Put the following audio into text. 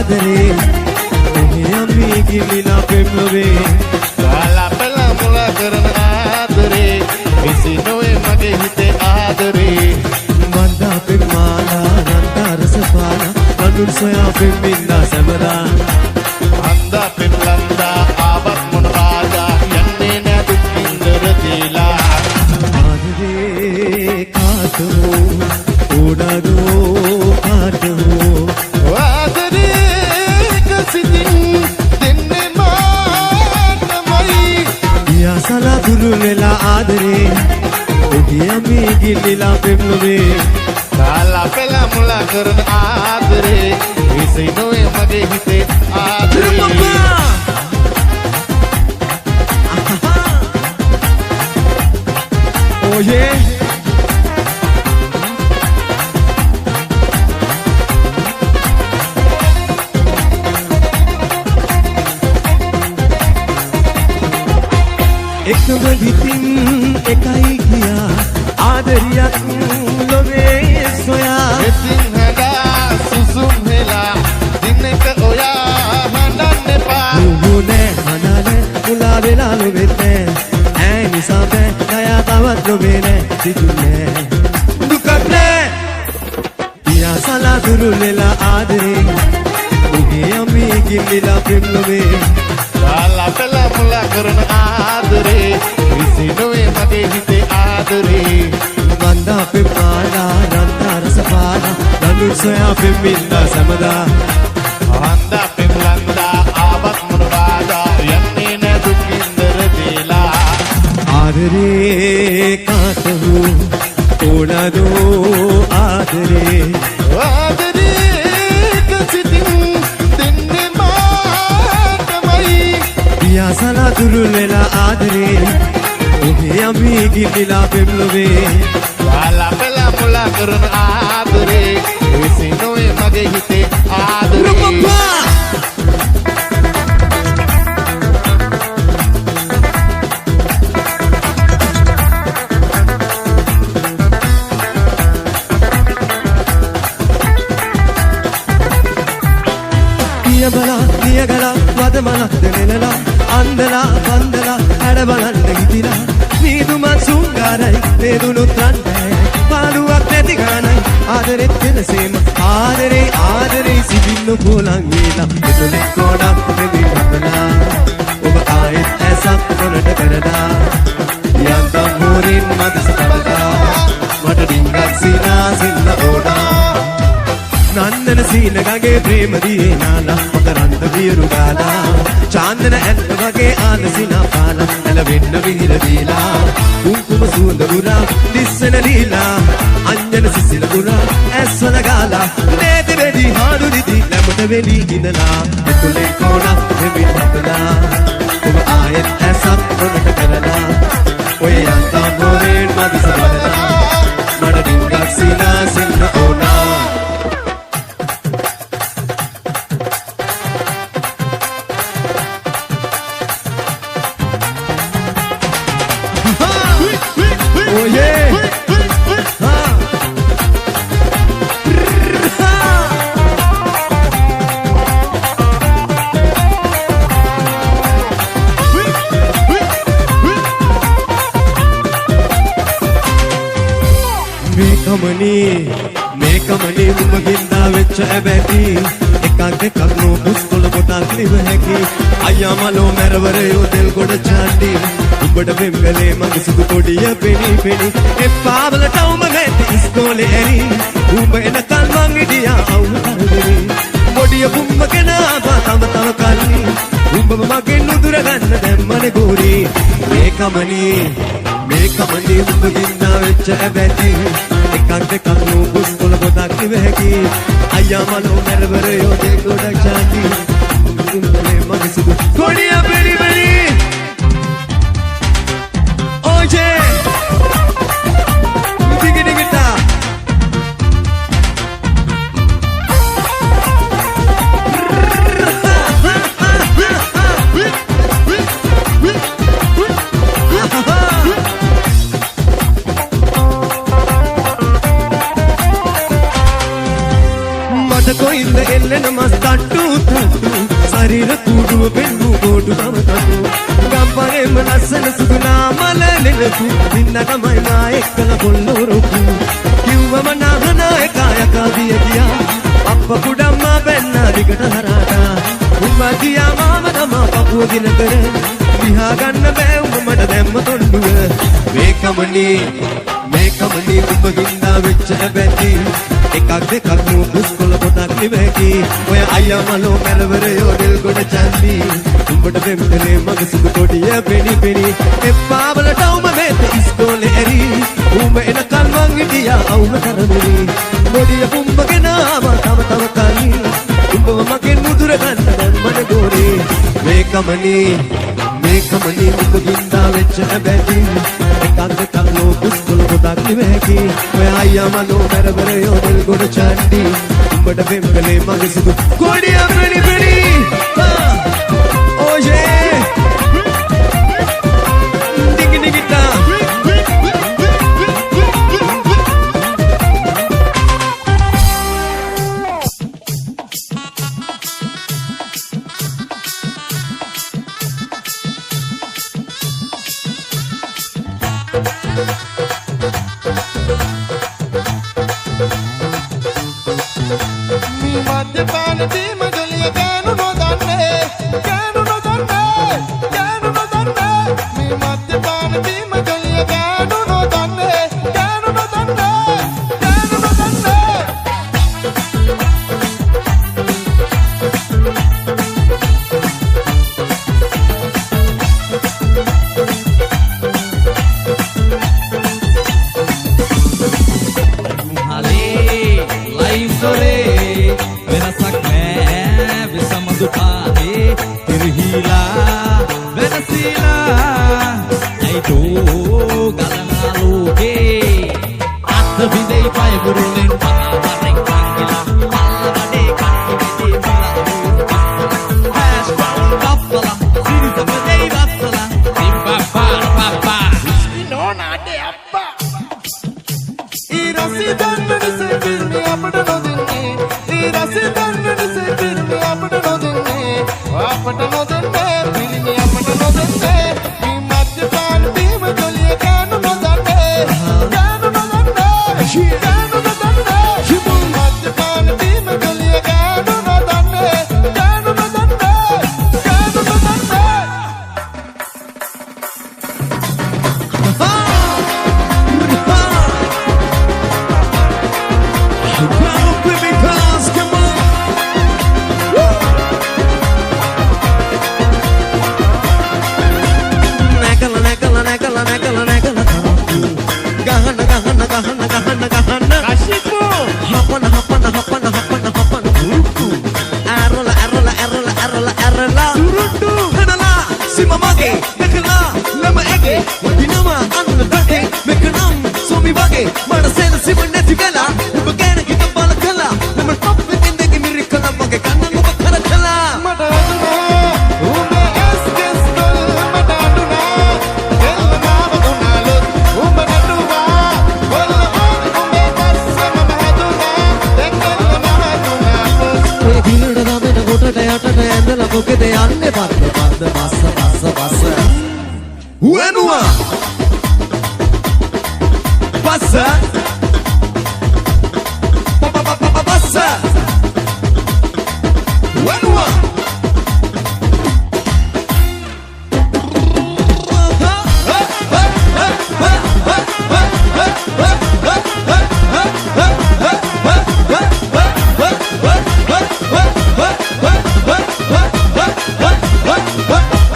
ආදරේ ඔහේ අපි ගිලිලා පෙම්ලොවේ කාලා පෙලා මුලා කරන ආදරේ විසි නොවේ මගේ හිතේ ආදරේ වන්දා පෙම්මාලා නන්දා රසපාලා නඳුන් සොයා පෙම්මින්දා සැමරා අන්දා පෙම්ලන්දා ආවත් මොන බාධා යන්නේ නෑ දුක් ඉන්දර දීලා ආදරේ කාටෝ ඕනදෝ කාටෝ ආදරේ කසිතින් දෙන්නේ මානමයි යසලා දුරු වෙලා ආදරේ ඔහේ අපි ගිලිලා පෙම්ලොවේ කාලා පෙලා මුලා කරන ආදරේ විසි නොවේ මගේ හිතේ ආදරේ Oh yeah. එකම හිතින් එකයි ගියා ආදරියක් ලොවේ සොයා ඉතින් හදා සුසුම් වෙලා දිනක ඔයා හඳන්න එපා නුඹනේ හනනේ මුලා වෙලා ලොවෙන්නේ ඈ නිසා බෑ නයා තවත් ලොවේ නෑ සිදුනේ දුකක් නෑ පියාසලා දුරු වෙලා ආදරේ ඔහේ අපි ගිලිලා පෙම්ලොවේ කාලා පෙලා මුලා කරන ආදරේ විසි නොවේ මගේ හිතේ ආදරේ වන්දා පෙම්මාලා නන්දා රසපාලා නඳුන් සොයා පෙම්මින්දා සැමදා අන්දා පෙම්ලන්දා ආවත් මොන බාධා යන්නේ නෑ දුක් ඉන්දර දීලා ආදරේ කාටහු ඕනදෝ ආදරේ ආදරේ කසිතින් දෙන්නේ මානමයි පියාසලා දුරු වෙලා ආදරේ ඔහේ අපි ගිලිලා පෙම්ලොවේ කාලා පෙලා මුලා කරන ආදරේ විසි නොවේ මගේ හිතේ ආදරේ නියබලා නියගලා වදමනක් දෙනෙලලා අන්දලා බන්දලා හැඩ බලන්න හිතිලා මීදුමත් සුංගාරයි වේදුනුත් රන්දෑ පාළුවක් නැති ගානයි ආදරෙත් වෙනසේම ආදරේ ආදරේ සිබින්න පොලන් වේලා එතොලෙක් කොඩක් මෙවි වදලා ඔබ ආයෙත් ඇසක් කොනට කරලා යන්තම් හොරින් මදස කරලා මට ඩිංගක් සීනා සින්න ඕනා නන්දන සීන ගගේ ප්‍රේම දියේ නාලා මකරන්ත වියරු ගාලා චාන්දන ඇත්ත වගේ ආනසිනා පාලා එළවෙන්න විහිර දීලා කුංකුම සුවඳ උරා දිස්සන ලීලා අංජන සිසිල උරා ඇස්වල ගාලා නේද වෙඩි හාඩු දිදි නැමට වෙලි ඉඳලා එතුලේ කොණක් දෙවි හදලා ඔබ ආයෙත් ඇසක් කොනට කරලා ඔය යන්තා මොරේන් මදිස බලලා මඩ ඩිංගක් සීනා සින්න ඕනා Oh yeah. මේකමනේ උඹගින්දා වෙච්ච ඇබැටි එකක් දෙකක් නෝ පුස්කොළ කොටක් ලිව හැකි අයියා මලෝ මැරවරයෝ තෙල් ගොඩ චාටි උඹට වෙම්බලේ මගේ සුදු කොඩිය පෙනි පෙනි එපා වලට උඹ මැටි ඉස්කෝලේ ඇරි උඹ එනකල් මං ඉදියා අවුල් කරදෙවි මොඩිය පුම්මගෙන ආවා තම කල්ලි උඹ මගෙන් නුදුර ගන්න දැම්මනේ ගෝරි මේකමනේ උඹගින්දා වෙච්ච ඇබැටි එකක් දෙකක් නෝ පුස්කොළ කොටක් ලිව හැකි අයියා මලෝ මැරවරයෝ තෙල් ගොඩ චාටි උඹේ මගේ සුදු කොඩිය පෙනි පෙනි Oye, digga. Mata koi in the ellen mas tattu ඔළුව පෙන්නු බෝඩු තම තතු ගම්පරේම ලස්සන සුදු නාමල නෙලපු ඉන්න තමයි මා එක්කල පොල්ලොරුපු කිව්වම නහනා එකයක දිය ගියා අප්ප කුඩම්මා බැන්න දිගට හරහා උඹ ගියා මාම තමා පපුව ගින කර දිහා ගන්න බෑ උඹ මට දැම්ම තොණ්ඩුව මේකමනේ උඹ හින්දා වෙච්ච බැටි එකක් දෙකක් නූපුස් කොළ පොතක් නිවැකි ඔය අයියා මලෝ මැලවර යෝඩල් ගොඩ චන්දි උඹට දෙම්දලේ මග සුදු කොටිය පෙනි පෙනි එප්පාවලට උඹ මේත ඉස්කෝලේ ඇරි උඹ එනකල් මං හිටියා අවුල කරමුනි මොඩිය පුම්බගෙන ආව තව කලි උඹව මගෙන් මුදුර ගන්න දැන් මන ගෝනේ මේකමනේ උඹ හින්දා වෙච්ච බැටි එකක් දෙකක් නූපුස් කොළ පොතක් නිවැකි ඔය අයියා මලෝ මැලවර යෝඩල් ගොඩ චන්දි උඹට දෙම්දලේ මග සුදු කොටිය පෙනි පෙනි Oye, digi digi ta. Mi madde pane di magaliya ganu no danne mi madde pane di magaliya ganu no danne වෙනසක් නෑ විසමඳු පානේ තිරහිලා වෙනසීලා අයිතෝ ගලනා ලෝකේ අත් විදේ පය ගුරුලෙන් පහවරෙන් පංගිලා අල්ලඩේ කට්ටි මෙදී හැෂ් බවුන් කප්පලා සිරිසමදේ වස්සලා තිම්බප්පා නෝනාඩේ අප්පා ඊරසි දන්නනිසේ පිරිමි අපට නොදෙන්නේ ඊරසි දන්නනිසේ පිරිමි අපට නොදෙන්නේ පිරිමි අපට නොදෙන්නේ මේ මද්යපාන බීම ගලිය ගානු නොදන්නේ මද්යපාන බීම ගලිය ගානු නොදන්නේ Passa